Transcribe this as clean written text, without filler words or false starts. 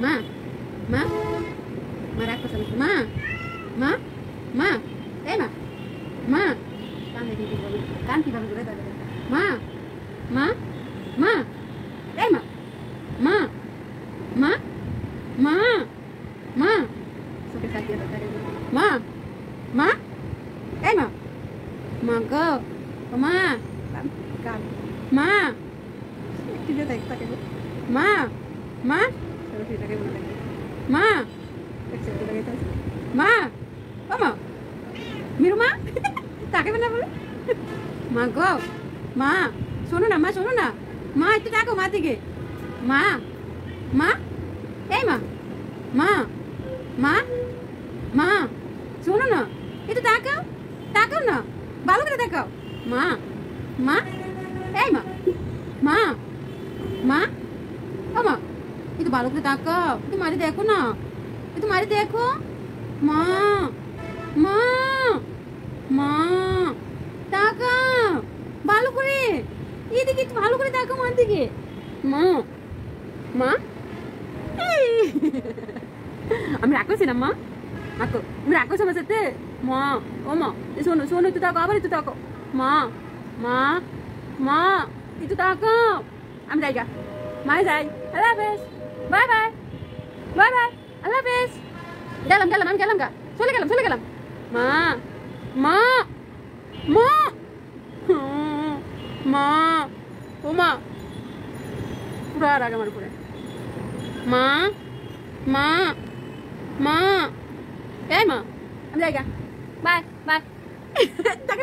মা মা মা রাগ করছে মা মা মা এই মা মা কান দেখি বলি কান কিভাবে ঘুরে দাঁড়াবে মা মা মা এই মা মা মা মা মা চোখে কাটিয়ে দাঁড়াবে মা মা এই মা মা গো মা কান মা tidak tak tak ma ma ma ma oma mi rumah tak mana boleh ma go ma sono na ma itu tak aku mati ke ma eh ma ma sono na itu tak aku na balu kita tak ma eh ma মা ও মা একটু ভালো করে তাকাও একটু মারি দেখো না একটু মারি দেখো মা মা মা তাকাও ভালো করে এদিকে একটু ভালো করে তাকাও মার দিকে মা মা আমি রাগ করছি না মা তুমি রাগ করছো আমার সাথে মা ও মা শোনো শোনো একটু তাকাও আবার একটু তাকাও মা মা মা একটু তাকাও আমি যাই গা মাই যাই আল্লাহ হাফেজ বাই বাই বাই বাই আল্লাহ হাফেজ গেলাম আমি গেলাম গা চলে গেলাম মা মা মা মা ও মা পুরো রাগ আমার উপরে মা মা মা এই মা আমি যাই গা বাই বাই তাকে